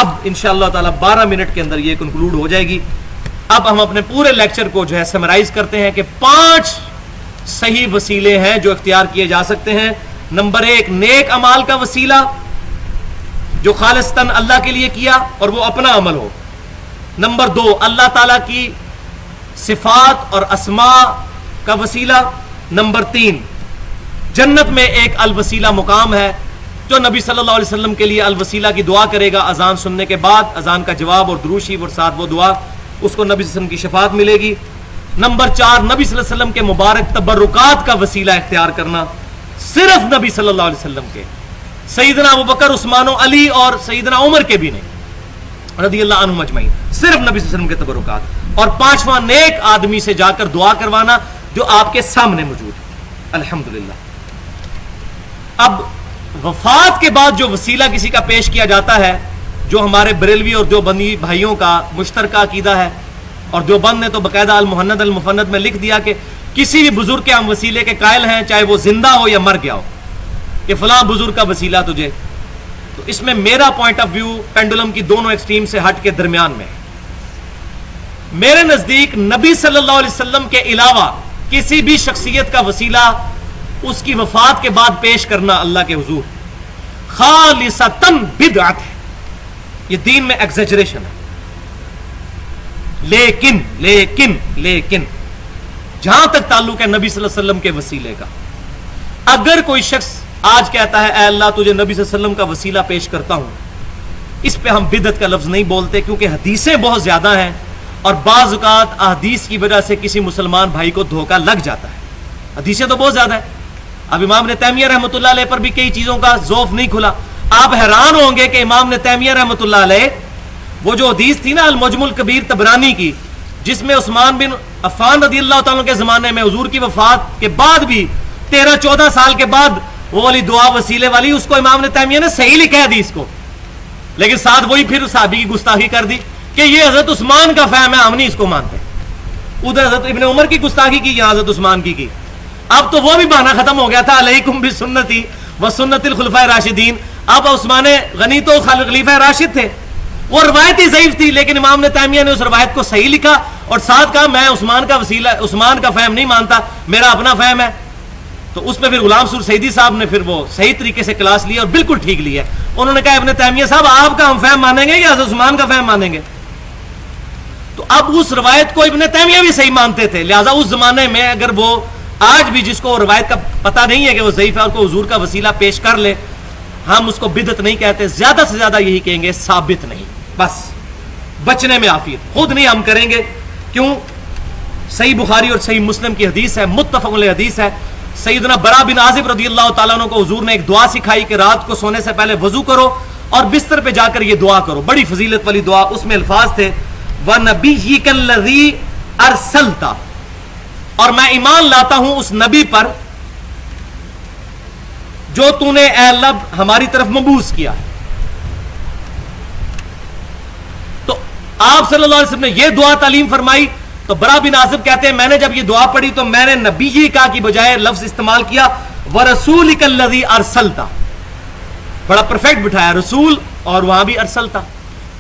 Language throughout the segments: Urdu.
اب انشاءاللہ تعالی 12 منٹ کے اندر یہ کنکلوڈ ہو جائے گی. اب ہم اپنے پورے لیکچر کو جو ہے سمرائز کرتے ہیں کہ 5 صحیح وسیلے ہیں جو اختیار کیے جا سکتے ہیں. نمبر 1 نیک اعمال کا وسیلہ جو خالصتاً اللہ کے لیے کیا اور وہ اپنا عمل ہو. نمبر 2 اللہ تعالیٰ کی صفات اور اسماء کا وسیلہ. نمبر 3 جنت میں ایک الوسیلہ مقام ہے جو نبی صلی اللہ علیہ وسلم کے لیے الوسیلہ کی دعا کرے گا اذان سننے کے بعد، اذان کا جواب اور درود شریف اور ساتھ وہ دعا، اس کو نبی صلی اللہ علیہ وسلم کی شفاعت ملے گی. نمبر 4 نبی صلی اللہ علیہ وسلم کے مبارک تبرکات کا وسیلہ اختیار کرنا، صرف نبی صلی اللہ علیہ وسلم کے، سیدنا ابوبکر، عثمان و علی اور سیدنا عمر کے بھی نہیں رضی اللہ عنہم اجمعین، صرف نبی صلی اللہ علیہ وسلم کے تبرکات. اور 5واں نیک آدمی سے جا کر دعا کروانا جو آپ کے سامنے موجود ہے. الحمدللہ. اب وفات کے بعد جو وسیلہ کسی کا پیش کیا جاتا ہے، جو ہمارے بریلوی اور دیوبندی بھائیوں کا مشترکہ عقیدہ ہے، اور دیوبند نے تو باقاعدہ المحند المفند میں لکھ دیا کہ کسی بھی بزرگ کے ہم وسیلے کے قائل ہیں، چاہے وہ زندہ ہو یا مر گیا ہو، کہ فلاں بزرگ کا وسیلہ تجھے. تو اس میں میرا پوائنٹ آف ویو پینڈولم کی دونوں ایکسٹریم سے ہٹ کے درمیان میں ہے. میرے نزدیک نبی صلی اللہ علیہ وسلم کے علاوہ کسی بھی شخصیت کا وسیلہ اس کی وفات کے بعد پیش کرنا اللہ کے حضور خالصتاً بدعت ہے. یہ دین میں ایگزیجریشن ہے. لیکن جہاں تک تعلق ہے نبی صلی اللہ علیہ وسلم کے وسیلے کا، اگر کوئی شخص آج کہتا ہے اے اللہ تجھے نبی صلی اللہ علیہ وسلم کا وسیلہ پیش کرتا ہوں، اس پہ ہم بدعت کا لفظ نہیں بولتے، کیونکہ حدیثیں بہت زیادہ ہیں اور بعض اوقات احادیث کی وجہ سے کسی مسلمان بھائی کو دھوکہ لگ جاتا ہے. حدیثیں تو بہت زیادہ ہیں. اب امام ابن تیمیہ رحمۃ اللہ علیہ پر بھی کئی چیزوں کا ذوف نہیں کھلا. آپ حیران ہوں گے کہ امام ابن تیمیہ رحمۃ اللہ علیہ وہ جو حدیث تھی نا المعجم الکبیر طبرانی کی، جس میں عثمان بن عفان رضی اللہ تعالیٰ کے زمانے میں حضور کی وفات کے بعد بھی 13-14 سال کے بعد وہ والی دعا وسیلے والی، اس کو امام ابن تیمیہ نے صحیح لکھا ہے حدیث کو، لیکن ساتھ وہی پھر صحابی کی گستاخی کر دی کہ یہ حضرت عثمان کا فہم ہے، ہم نہیں اس کو مانتے. ادھر حضرت ابن عمر کی گستاخی کی، یہاں حضرت عثمان کی. اب تو وہ بھی بہانہ ختم ہو گیا تھا، علیکم بسنتی وسنت الخلفاء الراشدین. اب عثمان غنی تو خلیفہ راشد تھے، وہ روایت ہی ضعیف تھی، لیکن امام نے تیمیہ نے اس روایت کو صحیح لکھا اور ساتھ کہا میں عثمان کا وسیلہ، عثمان کا فہم نہیں مانتا، میرا اپنا فہم ہے. تو اس پہ پھر غلام سور سعیدی صاحب نے پھر وہ صحیح طریقے سے کلاس لی اور بالکل ٹھیک لی ہے. انہوں نے کہا ابن تیمیہ صاحب آپ کا ہم فہم مانیں گے یا حضرت عثمان کا فہم مانیں گے؟ تو اب اس روایت کو ابن تیمیہ بھی صحیح مانتے تھے، لہٰذا اس زمانے میں اگر وہ آج بھی جس کو روایت کا پتہ نہیں ہے کہ وہ ضعیف ہے اور کو حضور کا وسیلہ پیش کر لے، ہم اس کو بدعت نہیں کہتے، زیادہ سے زیادہ یہی کہیں گے ثابت نہیں، بس بچنے میں عافیت. خود نہیں ہم کریں گے. کیوں؟ صحیح بخاری اور صحیح مسلم کی حدیث ہے، متفق علیہ حدیث ہے. سیدنا برا بن عازب رضی اللہ تعالیٰ عنہ کو حضور نے ایک دعا سکھائی کہ رات کو سونے سے پہلے وضو کرو اور بستر پہ جا کر یہ دعا کرو، بڑی فضیلت والی دعا. اس میں الفاظ تھے وَنَبِيِّكَ الَّذِي أَرْسَلْتَ، اور میں ایمان لاتا ہوں اس نبی پر جو تو نے اے اللہ ہماری طرف مبعوث کیا ہے. تو آپ صلی اللہ علیہ وسلم نے یہ دعا تعلیم فرمائی. تو برا بن عازب کہتے ہیں میں نے جب یہ دعا پڑھی تو میں نے نبی کا کی بجائے لفظ استعمال کیا وَرَسُولِكَ الَّذِي أَرْسَلْتَ، بڑا پرفیکٹ بٹھایا، رسول اور وہاں بھی ارسلتا.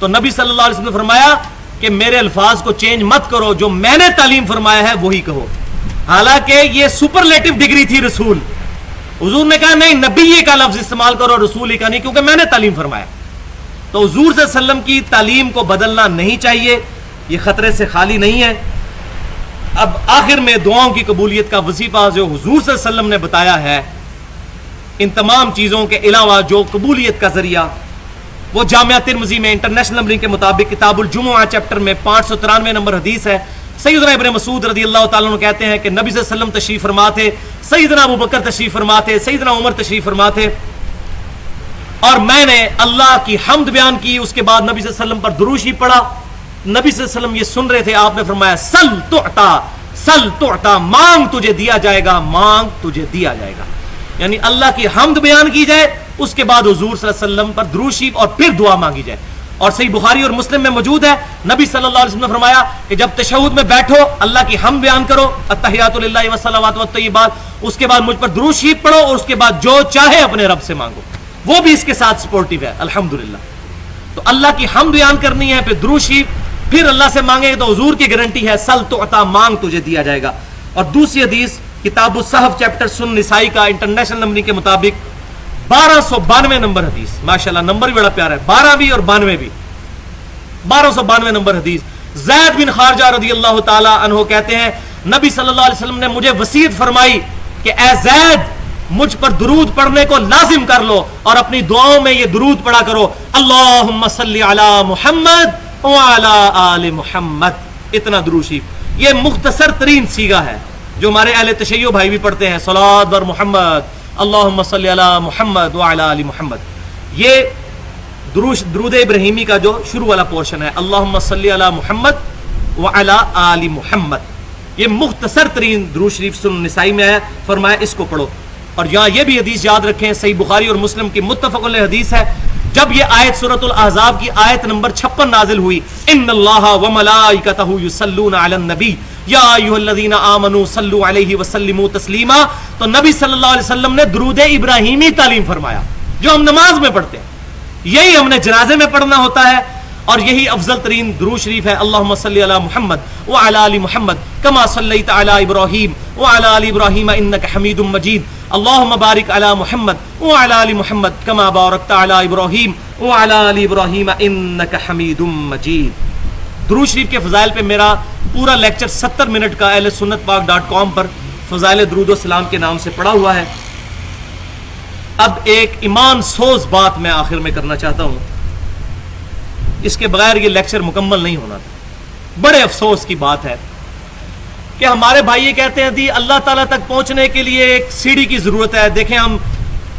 تو نبی صلی اللہ علیہ وسلم نے فرمایا کہ میرے الفاظ کو چینج مت کرو، جو میں نے تعلیم فرمایا ہے وہی کہو. حالانکہ یہ سپرلیٹو ڈگری تھی رسول. حضور نے کہا نہیں نبی کا لفظ استعمال کرو، رسول کا نہیں، کیونکہ میں نے تعلیم فرمایا. تو حضور صلی اللہ علیہ وسلم کی تعلیم کو بدلنا نہیں چاہیے، یہ خطرے سے خالی نہیں ہے. اب آخر میں دعاؤں کی قبولیت کا وظیفہ جو حضور صلی اللہ علیہ وسلم نے بتایا ہے، ان تمام چیزوں کے علاوہ جو قبولیت کا ذریعہ، وہ جامعہ ترمذی میں انٹرنیشنل نمبرنگ کے مطابق کتاب الجمعہ چیپٹر میں 593 نمبر حدیث ہے. سیدنا ابن مسعود رضی اللہ تعالیٰ عنہ کہتے ہیں کہ نبی صلی اللہ علیہ وسلم تشریف فرما تھے، سیدنا ابو بکر تشریف فرما تھے، سیدنا عمر تشریف فرما تھے، اور میں نے اللہ کی حمد بیان کی، اس کے بعد نبی صلی اللہ علیہ وسلم پر درود شریف پڑھا. نبی صلی اللہ علیہ وسلم یہ سن رہے تھے، آپ نے فرمایا سل تعطا، مانگ تجھے دیا جائے گا، مانگ تجھے دیا جائے گا. یعنی اللہ کی حمد بیان کی جائے، اس کے بعد حضور صلی اللہ علیہ وسلم پر درود شریف اور پھر دعا مانگی جائے. اور صحیح بخاری اور مسلم میں موجود ہے، نبی صلی اللہ علیہ وسلم نے فرمایا کہ جب تشہد میں بیٹھو اللہ کی حمد بیان کرو، التحیات للہ والصلوات والطیبات، اس کے بعد مجھ پر درود شریف پڑھو اور اس کے بعد جو چاہے اپنے رب سے مانگو. وہ بھی اس کے ساتھ سپورٹیو ہے الحمدللہ. تو اللہ کی حمد بیان کرنی ہے، پھر درود شریف، پھر اللہ سے مانگے تو حضور کی گارنٹی ہے سل تو عطا، مانگ تجھے دیا جائے گا۔ اور دوسری حدیث کتاب الصحف چیپٹر سن نسائی کا انٹرنیشنل نمبرنگ کے مطابق 1292 نمبر حدیث، ماشاءاللہ نمبر بھی بڑا پیارا ہے، 12 بھی اور 92 بھی، 1292 نمبر حدیث۔ زید بن خارجہ رضی اللہ تعالی عنہ کہتے ہیں نبی صلی اللہ علیہ وسلم نے مجھے وصیت فرمائی کہ اے زید مجھ پر درود پڑھنے کو لازم کر لو اور اپنی دعاؤں میں یہ درود پڑھا کرو، اللہم صلی علی محمد وعلی آل محمد۔ اتنا درود شریف، یہ مختصر ترین سیغہ ہے جو ہمارے اہل تشیع بھائی بھی پڑھتے ہیں، صلوات بر محمد اللہم صلی علی محمد وعلی آل محمد۔ یہ درود ابراہیمی کا جو شروع والا پورشن ہے، اللہم صلی علی محمد وعلی آل محمد، یہ مختصر ترین درود شریف سنن نسائی میں ہے، فرمایا اس کو پڑھو۔ اور یہاں یہ بھی حدیث یاد رکھیں، صحیح بخاری اور مسلم کی متفق علیہ حدیث ہے، جب یہ آیت سورۃ الاحزاب کی آیت نمبر 56 نازل ہوئی، ان اللہ وملائکتہ یصلون علی النبی یا ایھا الذین آمنوا صلوا علیہ وسلموا تسلیما، تو نبی صلی اللہ علیہ وسلم نے درود ابراہیمی تعلیم فرمایا جو ہم نماز میں پڑھتے ہیں، یہی ہم نے جنازے میں پڑھنا ہوتا ہے، اور یہی افضل ترین درود شریف ہے، اللہم صلی علی محمد وعلی آل محمد کما صلیت علی ابراہیم وعلی آل ابراہیم انک حمید مجید، اللہم بارک علی محمد وعلی آل محمد کما بارکت علی ابراہیم وعلی آل ابراہیم انک حمید مجید۔ درود شریف کے فضائل پہ میرا پورا لیکچر 70 منٹ کا اہل سنت پاک .com پر فضائل درود و سلام کے نام سے پڑا ہوا ہے۔ اب ایک ایمان سوز بات میں آخر میں کرنا چاہتا ہوں، اس کے بغیر یہ لیکچر مکمل نہیں ہونا تھا۔ بڑے افسوس کی بات ہے کہ ہمارے بھائی یہ کہتے ہیں دی اللہ تعالیٰ تک پہنچنے کے لیے ایک سیڑھی کی ضرورت ہے۔ دیکھیں ہم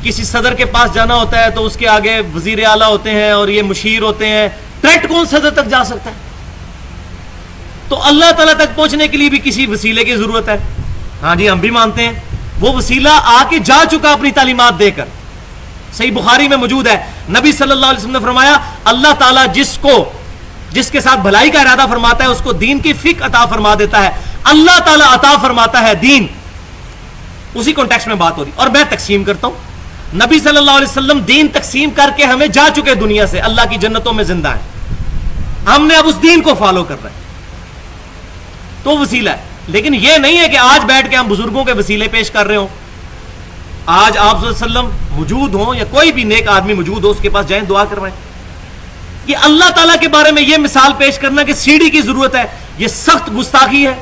کسی صدر کے پاس جانا ہوتا ہے تو اس کے آگے وزیر اعلیٰ ہوتے ہیں اور یہ مشیر ہوتے ہیں، ڈائریکٹ کون صدر تک جا سکتا ہے؟ تو اللہ تعالیٰ تک پہنچنے کے لیے بھی کسی وسیلے کی ضرورت ہے۔ ہاں جی ہم بھی مانتے ہیں، وہ وسیلہ آ کے جا چکا اپنی تعلیمات دے کر، صحیح بخاری میں موجود ہے، نبی صلی اللہ علیہ وسلم نے فرمایا اللہ تعالیٰ جس کے ساتھ بھلائی کا ارادہ فرماتا ہے اس کو دین کی فقہ عطا فرما دیتا ہے، اللہ تعالیٰ عطا فرماتا ہے دین، اسی کانٹیکسٹ میں بات ہو رہی۔ اور میں تقسیم کرتا ہوں، نبی صلی اللہ علیہ وسلم دین تقسیم کر کے ہمیں جا چکے دنیا سے، اللہ کی جنتوں میں زندہ ہیں، ہم نے اب اس دین کو فالو کر رہے ہیں، تو وسیلہ ہے۔ لیکن یہ نہیں ہے کہ آج بیٹھ کے ہم بزرگوں کے وسیلے پیش کر رہے ہوں، آج آپ صلی اللہ علیہ وسلم موجود ہوں یا کوئی بھی نیک آدمی موجود ہو اس کے پاس جائیں دعا کروائیں۔ یہ اللہ تعالیٰ کے بارے میں یہ مثال پیش کرنا کہ سیڑھی کی ضرورت ہے، یہ سخت گستاخی ہے،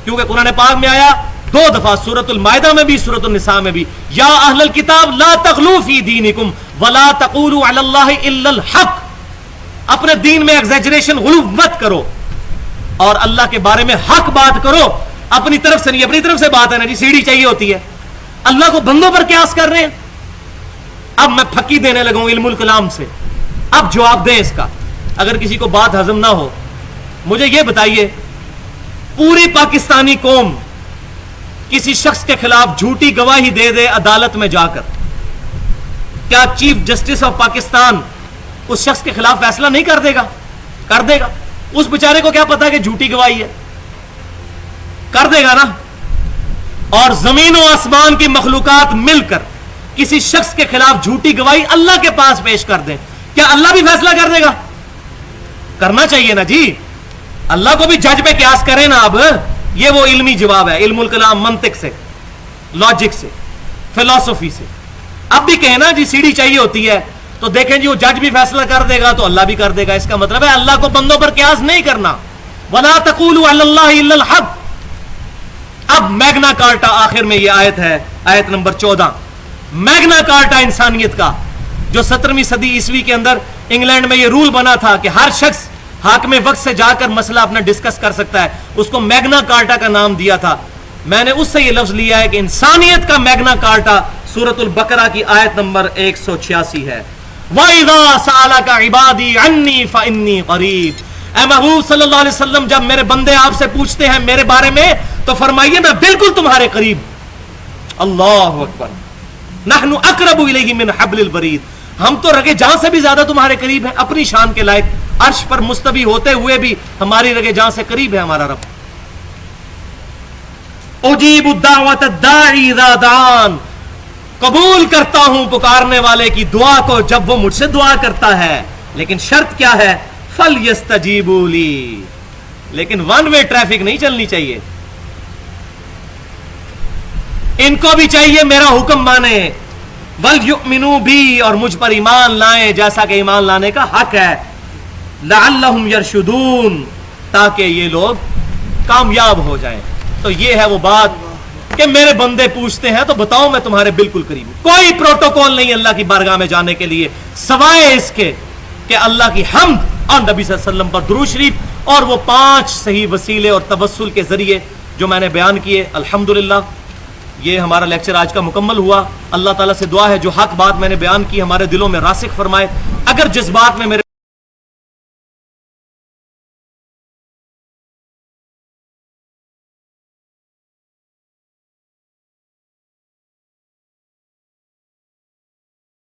کیونکہ قرآن پاک میں آیا 2 دفعہ، سورۃ المائدہ میں بھی سورۃ النساء میں بھی، یا اہل الکتاب لا تغلوا فی دینکم ولا تقولوا علی اللہ الا الحق، اپنے دین میں ایگزیجریشن غلو مت کرو اور اللہ کے بارے میں حق بات کرو، اپنی طرف سے نہیں، اپنی طرف سے بات ہے نا جی، سیڑھی چاہیے ہوتی ہے، اللہ کو بندوں پر قیاس کر رہے ہیں۔ اب میں پھکی دینے لگا ہوں علم الکلام سے، اب جواب دیں اس کا، اگر کسی کو بات ہضم نہ ہو مجھے یہ بتائیے، پوری پاکستانی قوم کسی شخص کے خلاف جھوٹی گواہی دے دے عدالت میں جا کر، کیا چیف جسٹس آف پاکستان اس شخص کے خلاف فیصلہ نہیں کر دے گا؟ کر دے گا۔ اس بیچارے کو کیا پتا کہ جھوٹی گواہی ہے؟ کر دے گا نا۔ اور زمین و آسمان کی مخلوقات مل کر کسی شخص کے خلاف جھوٹی گواہی اللہ کے پاس پیش کر دیں، کیا اللہ بھی فیصلہ کر دے گا؟ کرنا چاہیے نا جی، اللہ کو بھی جج پہ قیاس کریں نا۔ اب یہ وہ علمی جواب ہے، علم الکلام، منطق سے، لاجک سے، فلسفی سے۔ اب بھی کہیں نا جی سیڑھی چاہیے ہوتی ہے، تو دیکھیں جی وہ جج بھی فیصلہ کر دے گا تو اللہ بھی کر دے گا، اس کا مطلب ہے اللہ کو بندوں پر قیاس نہیں کرنا۔ وَلَا تَقُولُوا عَلَى اللَّهِ إِلَّا الْحَقَّ۔ اب میگنا کارٹا آخر میں یہ آیت ہے، آیت نمبر 14، میگنا کارٹا انسانیت کا، جو 17ویں صدی عیسوی کے اندر انگلینڈ میں یہ رول بنا تھا کہ ہر شخص حاکم وقت سے جا کر مسئلہ اپنا ڈسکس کر سکتا ہے، اس کو میگنا کارٹا کا نام دیا تھا۔ میں نے اس سے یہ لفظ لیا ہے کہ انسانیت کا میگنا کارٹا سورۃ البقرہ کی آیت نمبر 186 ہے، وَإِذَا سَأَلَكَ عِبَادِي عَنِّي فَإِنِّي قَرِيبٌ۔ اے محبوب صلی اللہ علیہ وسلم، جب میرے بندے آپ سے پوچھتے ہیں میرے بارے میں تو فرمائیے میں بالکل تمہارے قریب۔ اللہ اکبر، نحن اقرب الیہ من حبل الورید، ہم تو رگے جان سے بھی زیادہ تمہارے قریب ہیں، اپنی شان کے لائق، عرش پر مستوی ہوتے ہوئے بھی ہماری رگے جان سے قریب ہے ہمارا رب۔ اجیب الدعوۃ الداعی اذا دعان، قبول کرتا ہوں پکارنے والے کی دعا کو جب وہ مجھ سے دعا کرتا ہے۔ لیکن شرط کیا ہے؟ فَلْيَسْتَجِيبُوا لِي، لیکن ون وے ٹریفک نہیں چلنی چاہیے، ان کو بھی چاہیے میرا حکم مانے، وَلْيُؤْمِنُوا بِي، اور مجھ پر ایمان لائیں جیسا کہ ایمان لانے کا حق ہے، لَعَلَّهُمْ يَرْشُدُونَ، تاکہ یہ لوگ کامیاب ہو جائیں۔ تو یہ ہے وہ بات کہ میرے بندے پوچھتے ہیں تو بتاؤ میں تمہارے بالکل قریب ہوں۔ کوئی پروٹوکول نہیں اللہ کی بارگاہ میں جانے کے لیے سوائے اس کے کہ اللہ کی حمد اور نبی صلی اللہ علیہ وسلم پر درود شریف اور وہ 5 صحیح وسیلے اور توسل کے ذریعے جو میں نے بیان کیے۔ الحمدللہ یہ ہمارا لیکچر آج کا مکمل ہوا۔ اللہ تعالیٰ سے دعا ہے جو حق بات میں نے بیان کی ہمارے دلوں میں راسخ فرمائے۔ اگر جس بات میں میرے